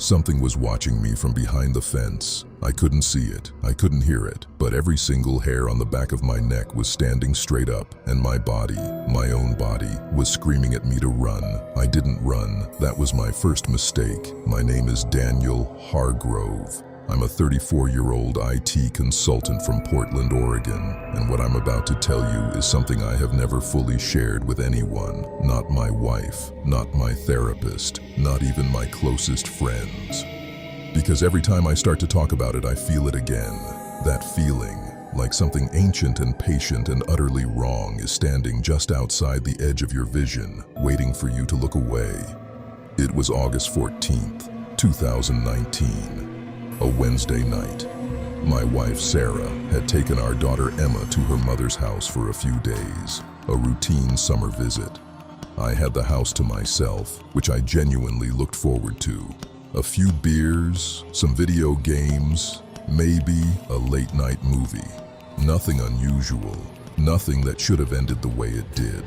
Something was watching me from behind the fence. I couldn't see it, I couldn't hear it, but every single hair on the back of my neck was standing straight up, and my body, my own body, was screaming at me to run. I didn't run. That was my first mistake. My name is Daniel Hargrove. I'm a 34-year-old IT consultant from Portland, Oregon, and what I'm about to tell you is something I have never fully shared with anyone. Not my wife, not my therapist, not even my closest friends. Because every time I start to talk about it, I feel it again. That feeling, like something ancient and patient and utterly wrong is standing just outside the edge of your vision, waiting for you to look away. It was August 14th, 2019. A Wednesday night. My wife, Sarah, had taken our daughter Emma to her mother's house for a few days, a routine summer visit. I had the house to myself, which I genuinely looked forward to. A few beers, some video games, maybe a late-night movie. Nothing unusual, nothing that should have ended the way it did.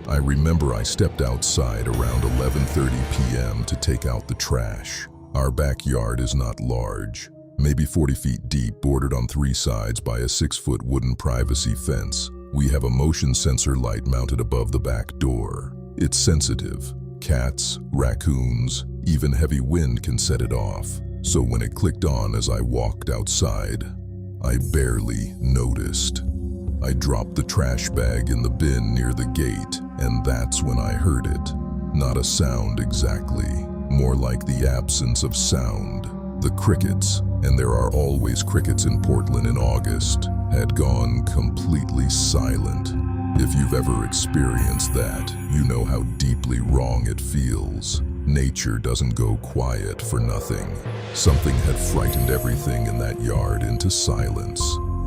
I remember I stepped outside around 11:30 p.m. to take out the trash. Our backyard is not large, maybe 40 feet deep, bordered on 3 sides by a 6-foot wooden privacy fence. We have a motion sensor light mounted above the back door. It's sensitive. Cats, raccoons, even heavy wind can set it off. So when it clicked on as I walked outside, I barely noticed. I dropped the trash bag in the bin near the gate, and that's when I heard it. Not a sound exactly. More like the absence of sound. The crickets, and there are always crickets in Portland in August, had gone completely silent. If you've ever experienced that, you know how deeply wrong it feels. Nature doesn't go quiet for nothing. Something had frightened everything in that yard into silence.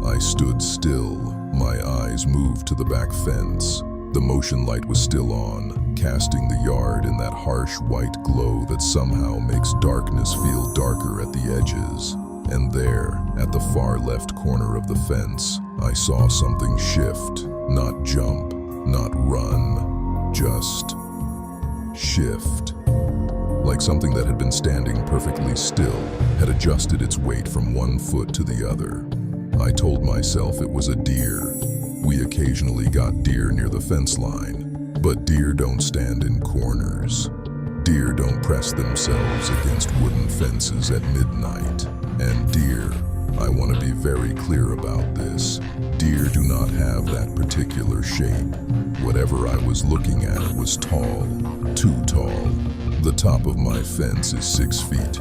I stood still. My eyes moved to the back fence. The motion light was still on, casting the yard in that harsh white glow that somehow makes darkness feel darker at the edges. And there, at the far left corner of the fence, I saw something shift. Not jump, not run, just shift. Like something that had been standing perfectly still, had adjusted its weight from one foot to the other. I told myself it was a deer. We occasionally got deer near the fence line, but deer don't stand in corners. Deer don't press themselves against wooden fences at midnight. And deer, I want to be very clear about this, deer do not have that particular shape. Whatever I was looking at was tall, too tall. The top of my fence is 6 feet.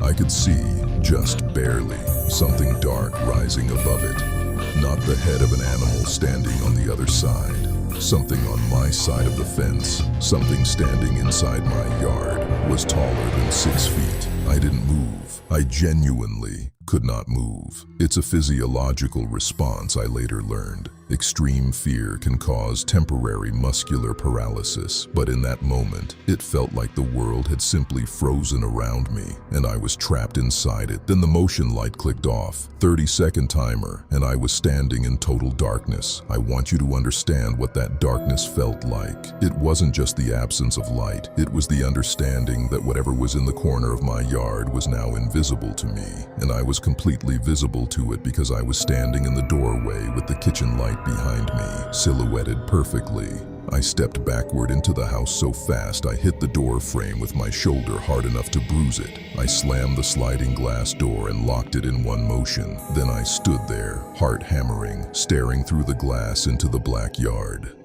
I could see, just barely, something dark rising above it. Not the head of an animal standing on the other side. Something on my side of the fence, something standing inside my yard, was taller than 6 feet. I didn't move. I genuinely could not move. It's a physiological response, I later learned. Extreme fear can cause temporary muscular paralysis, but in that moment, it felt like the world had simply frozen around me, and I was trapped inside it. Then the motion light clicked off, 30-second timer, and I was standing in total darkness. I want you to understand what that darkness felt like. It wasn't just the absence of light, it was the understanding that whatever was in the corner of my yard was now invisible to me, and I was completely visible to it because I was standing in the doorway with the kitchen light behind me, silhouetted perfectly. I stepped backward into the house so fast I hit the door frame with my shoulder hard enough to bruise it. I slammed the sliding glass door and locked it in one motion. Then I stood there, heart hammering, staring through the glass into the black yard.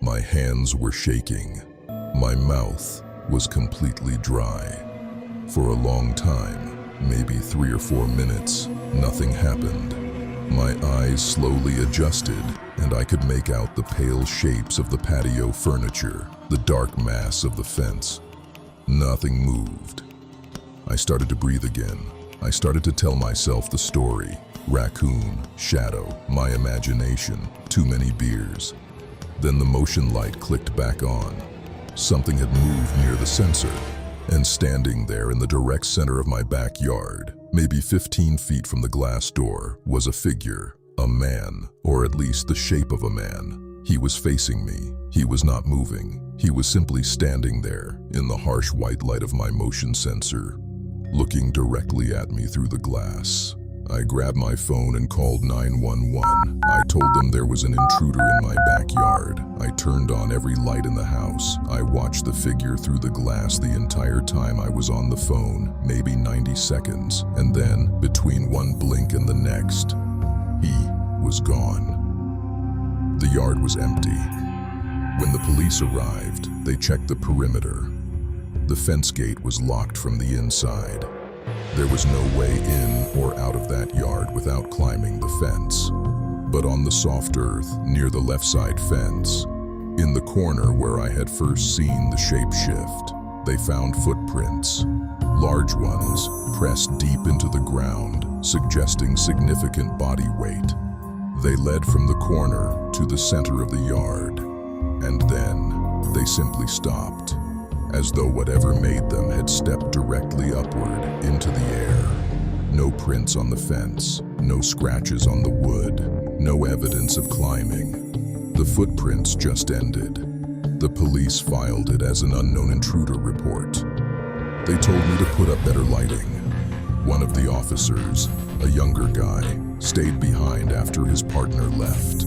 My hands were shaking. My mouth was completely dry. For a long time, maybe 3 or 4 minutes, nothing happened. My eyes slowly adjusted, and I could make out the pale shapes of the patio furniture, the dark mass of the fence. Nothing moved. I started to breathe again. I started to tell myself the story. Raccoon, shadow, my imagination, too many beers. Then the motion light clicked back on. Something had moved near the sensor, and standing there in the direct center of my backyard, maybe 15 feet from the glass door, was a figure, a man, or at least the shape of a man. He was facing me. He was not moving. He was simply standing there in the harsh white light of my motion sensor, looking directly at me through the glass. I grabbed my phone and called 911. I told them there was an intruder in my backyard. I turned on every light in the house. I watched the figure through the glass the entire time I was on the phone, maybe 90 seconds. And then, between one blink and the next, he was gone. The yard was empty. When the police arrived, they checked the perimeter. The fence gate was locked from the inside. There was no way in or out of that yard without climbing the fence. But on the soft earth, near the left side fence, in the corner where I had first seen the shape shift, they found footprints, large ones, pressed deep into the ground, suggesting significant body weight. They led from the corner to the center of the yard, and then they simply stopped, as though whatever made them had stepped directly upward into the air. No prints on the fence, no scratches on the wood, no evidence of climbing. The footprints just ended. The police filed it as an unknown intruder report. They told me to put up better lighting. One of the officers, a younger guy, stayed behind after his partner left.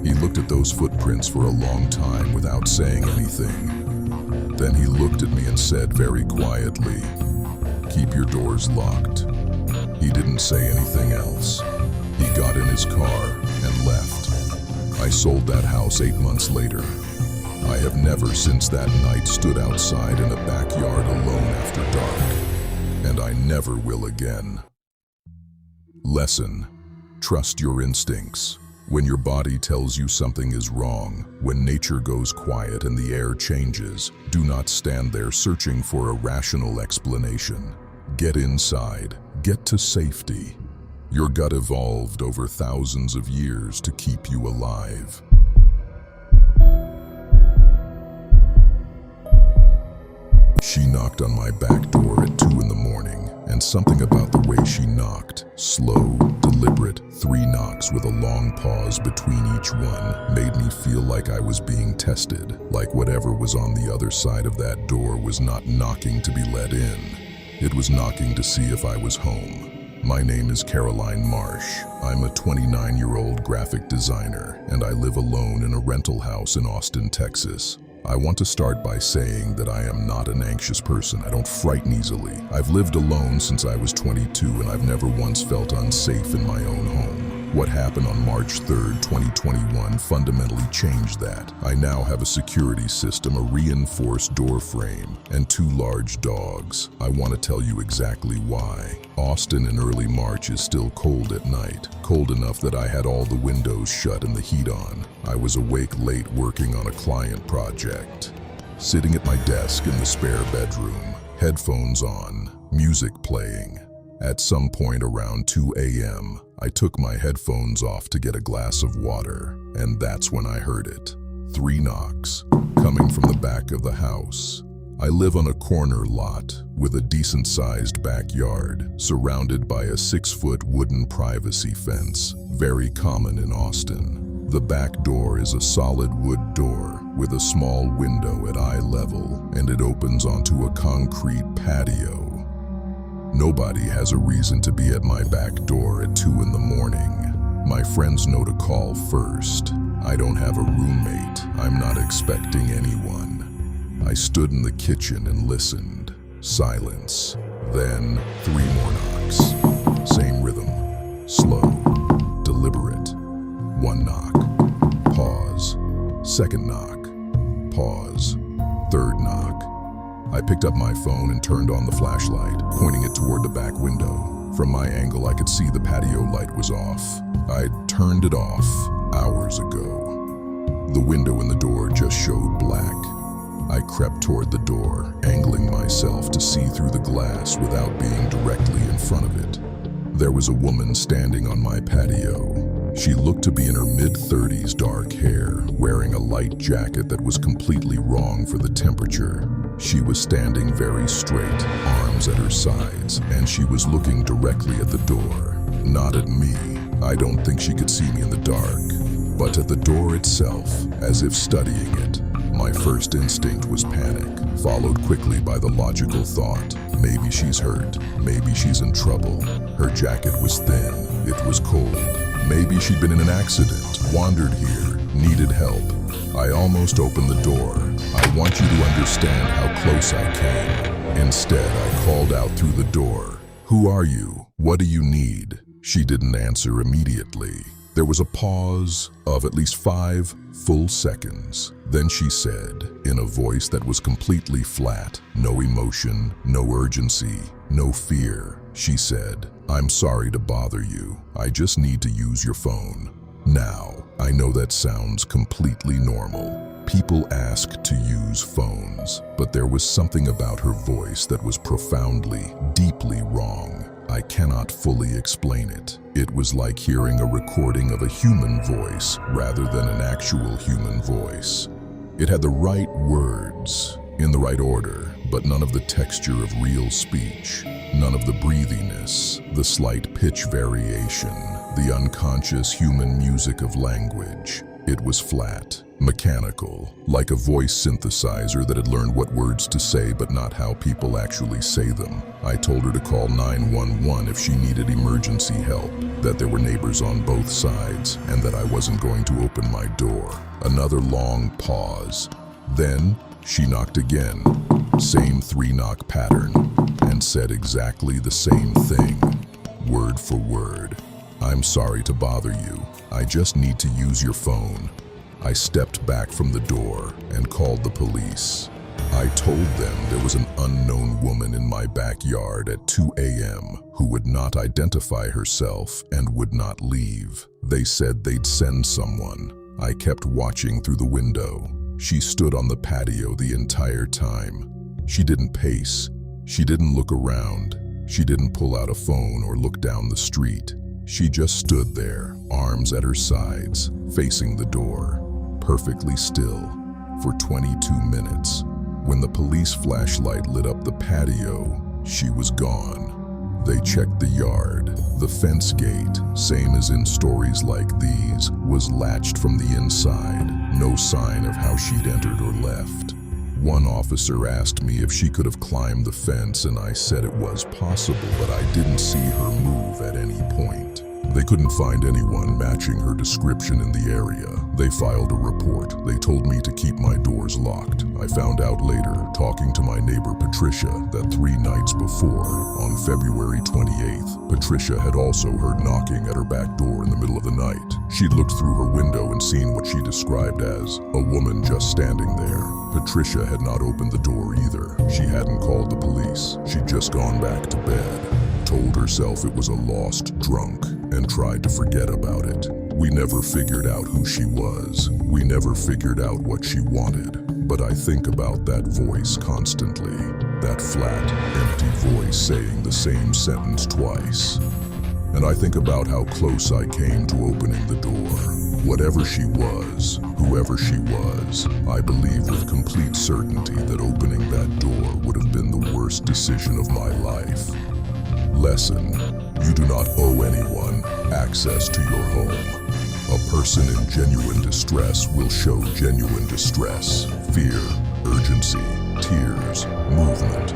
He looked at those footprints for a long time without saying anything. Then he looked at me and said very quietly, "Keep your doors locked." He didn't say anything else. He got in his car and left. I sold that house 8 months later. I have never since that night stood outside in a backyard alone after dark, and I never will again. Lesson: trust your instincts. When your body tells you something is wrong, when nature goes quiet and the air changes, do not stand there searching for a rational explanation. Get inside, get to safety. Your gut evolved over thousands of years to keep you alive. She knocked on my back door at 2 in the morning, and something about the way she knocked, slow, deliberate, 3 knocks with a long pause between each one, made me feel like I was being tested, like whatever was on the other side of that door was not knocking to be let in. It was knocking to see if I was home. My name is Caroline Marsh. I'm a 29-year-old graphic designer, and I live alone in a rental house in Austin, Texas. I want to start by saying that I am not an anxious person. I don't frighten easily. I've lived alone since I was 22, and I've never once felt unsafe in my own home. What happened on March 3rd, 2021 fundamentally changed that. I now have a security system, a reinforced door frame, and 2 large dogs. I want to tell you exactly why. Austin in early March is still cold at night, cold enough that I had all the windows shut and the heat on. I was awake late working on a client project. Sitting at my desk in the spare bedroom, headphones on, music playing. At some point around 2 a.m., I took my headphones off to get a glass of water, and that's when I heard it. 3 knocks, coming from the back of the house. I live on a corner lot with a decent-sized backyard, surrounded by a 6-foot wooden privacy fence, very common in Austin. The back door is a solid wood door with a small window at eye level, and it opens onto a concrete patio. Nobody has a reason to be at my back door at 2 in the morning. My friends know to call first. I don't have a roommate. I'm not expecting anyone. I stood in the kitchen and listened. Silence. Then 3 more knocks. Same rhythm. Slow. Deliberate. 1 knock. Pause. 2nd knock. Pause. 3rd knock. I picked up my phone and turned on the flashlight, pointing it toward the back window. From my angle, I could see the patio light was off. I'd turned it off hours ago. The window in the door just showed black. I crept toward the door, angling myself to see through the glass without being directly in front of it. There was a woman standing on my patio. She looked to be in her mid-30s, dark hair, wearing a light jacket that was completely wrong for the temperature. She was standing very straight, arms at her sides, and she was looking directly at the door. Not at me. I don't think she could see me in the dark, but at the door itself, as if studying it. My first instinct was panic, followed quickly by the logical thought, Maybe she's hurt. Maybe she's in trouble. Her jacket was thin. It was cold. Maybe she'd been in an accident, wandered here, needed help. I almost opened the door. I want you to understand how close I came. Instead, I called out through the door. Who are you? What do you need? She didn't answer immediately. There was a pause of at least 5 full seconds. Then she said, in a voice that was completely flat, no emotion, no urgency, no fear, she said, I'm sorry to bother you. I just need to use your phone. Now, I know that sounds completely normal. People ask to use phones, but there was something about her voice that was profoundly, deeply wrong. I cannot fully explain it. It was like hearing a recording of a human voice rather than an actual human voice. It had the right words, in the right order, but none of the texture of real speech, none of the breathiness, the slight pitch variation, the unconscious human music of language. It was flat, mechanical, like a voice synthesizer that had learned what words to say but not how people actually say them. I told her to call 911 if she needed emergency help, that there were neighbors on both sides, and that I wasn't going to open my door. Another long pause. Then she knocked again, same 3-knock pattern, and said exactly the same thing, word for word. I'm sorry to bother you. I just need to use your phone. I stepped back from the door and called the police. I told them there was an unknown woman in my backyard at 2 a.m. who would not identify herself and would not leave. They said they'd send someone. I kept watching through the window. She stood on the patio the entire time. She didn't pace. She didn't look around. She didn't pull out a phone or look down the street. She just stood there, arms at her sides, facing the door, perfectly still, for 22 minutes. When the police flashlight lit up the patio, she was gone. They checked the yard. The fence gate, same as in stories like these, was latched from the inside. No sign of how she'd entered or left. One officer asked me if she could have climbed the fence, and I said it was possible, but I didn't see her move at any point. They couldn't find anyone matching her description in the area. They filed a report. They told me to keep my doors locked. I found out later, talking to my neighbor Patricia, that 3 nights before, on February 28th, Patricia had also heard knocking at her back door in the middle of the night. She'd looked through her window and seen what she described as a woman just standing there. Patricia had not opened the door either. She hadn't called the police. She'd just gone back to bed, told herself it was a lost drunk, and tried to forget about it. We never figured out who she was. We never figured out what she wanted. But I think about that voice constantly. That flat, empty voice saying the same sentence twice. And I think about how close I came to opening the door. Whatever she was, whoever she was, I believe with complete certainty that opening that door would have been the worst decision of my life. Lesson: you do not owe anyone access to your home. A person in genuine distress will show genuine distress, fear, urgency, tears, movement.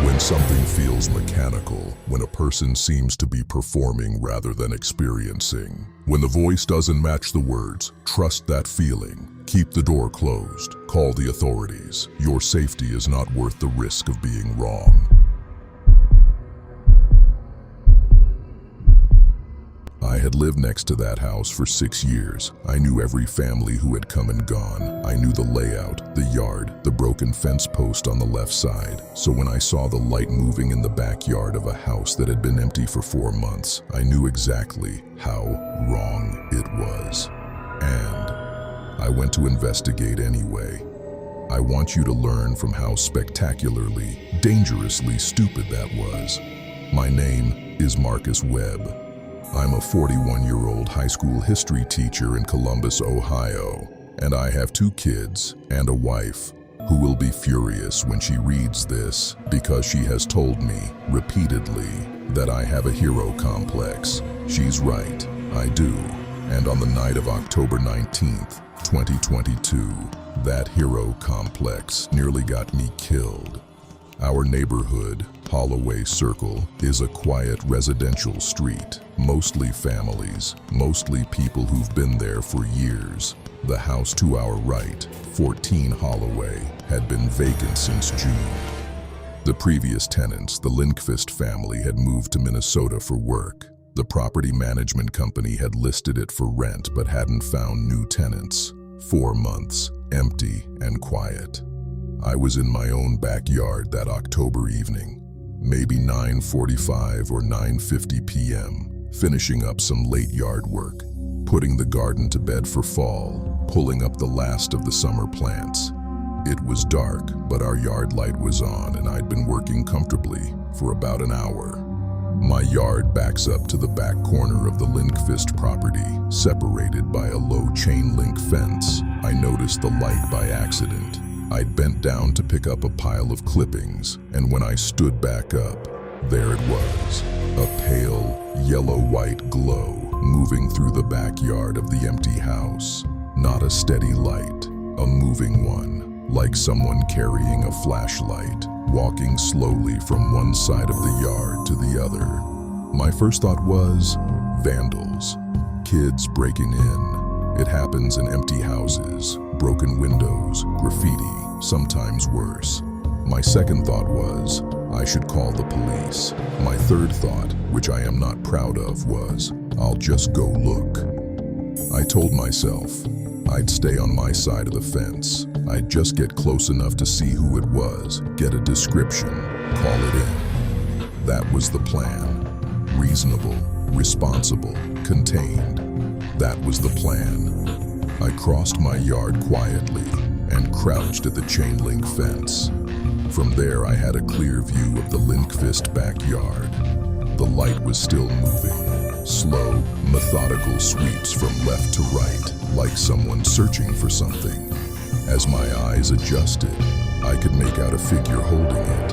When something feels mechanical, when a person seems to be performing rather than experiencing. When the voice doesn't match the words, trust that feeling. Keep the door closed. Call the authorities. Your safety is not worth the risk of being wrong. I had lived next to that house for 6 years. I knew every family who had come and gone. I knew the layout, the yard, the broken fence post on the left side. So when I saw the light moving in the backyard of a house that had been empty for 4 months, I knew exactly how wrong it was. And I went to investigate anyway. I want you to learn from how spectacularly, dangerously stupid that was. My name is Marcus Webb. I'm a 41-year-old high school history teacher in Columbus, Ohio, and I have 2 kids and a wife who will be furious when she reads this because she has told me repeatedly that I have a hero complex. She's right, I do. And on the night of October 19th, 2022, that hero complex nearly got me killed. Our neighborhood, Holloway Circle is a quiet residential street, mostly families, mostly people who've been there for years. The house to our right, 14 Holloway, had been vacant since June. The previous tenants, the Lindqvist family, had moved to Minnesota for work. The property management company had listed it for rent but hadn't found new tenants. 4 months, empty and quiet. I was in my own backyard that October evening, maybe 9:45 or 9:50 p.m., finishing up some late yard work, putting the garden to bed for fall, pulling up the last of the summer plants. It was dark, but our yard light was on and I'd been working comfortably for about an hour. My yard backs up to the back corner of the Lindqvist property, separated by a low chain link fence. I noticed the light by accident. I'd bent down to pick up a pile of clippings, and when I stood back up, there it was, a pale, yellow-white glow moving through the backyard of the empty house. Not a steady light, a moving one, like someone carrying a flashlight, walking slowly from one side of the yard to the other. My first thought was, vandals, kids breaking in. It happens in empty houses, broken windows, graffiti, sometimes worse. My second thought was, I should call the police. My third thought, which I am not proud of, was, I'll just go look. I told myself, I'd stay on my side of the fence. I'd just get close enough to see who it was, get a description, call it in. That was the plan. Reasonable, responsible, contained. That was the plan. I crossed my yard quietly and crouched at the chain link fence. From there, I had a clear view of the Lindqvist backyard. The light was still moving, slow, methodical sweeps from left to right, like someone searching for something. As my eyes adjusted, I could make out a figure holding it,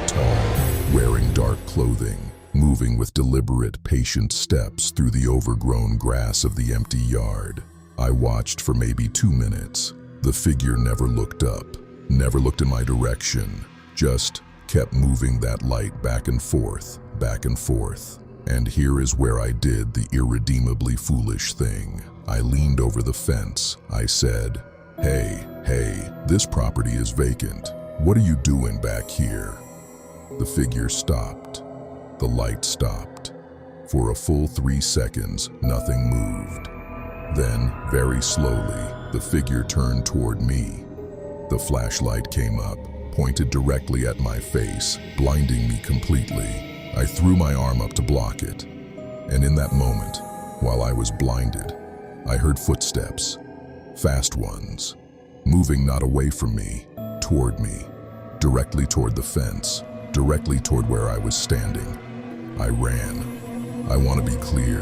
tall, wearing dark clothing, moving with deliberate, patient steps through the overgrown grass of the empty yard. I watched for maybe 2 minutes. The figure never looked up, never looked in my direction, just kept moving that light back and forth, back and forth. And here is where I did the irredeemably foolish thing. I leaned over the fence. I said, Hey, this property is vacant. What are you doing back here?" The figure stopped. The light stopped. For a full 3 seconds, nothing moved. Then, very slowly, the figure turned toward me. The flashlight came up, pointed directly at my face, blinding me completely. I threw my arm up to block it. And in that moment, while I was blinded, I heard footsteps, fast ones, moving not away from me, toward me, directly toward the fence, directly toward where I was standing. I ran. I want to be clear.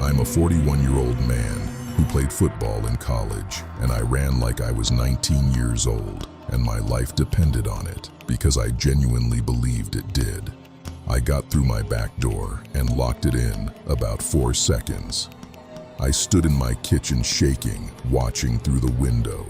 I'm a 41-year-old man who played football in college, and I ran like I was 19 years old, and my life depended on it, because I genuinely believed it did. I got through my back door and locked it in about 4 seconds. I stood in my kitchen shaking, watching through the window.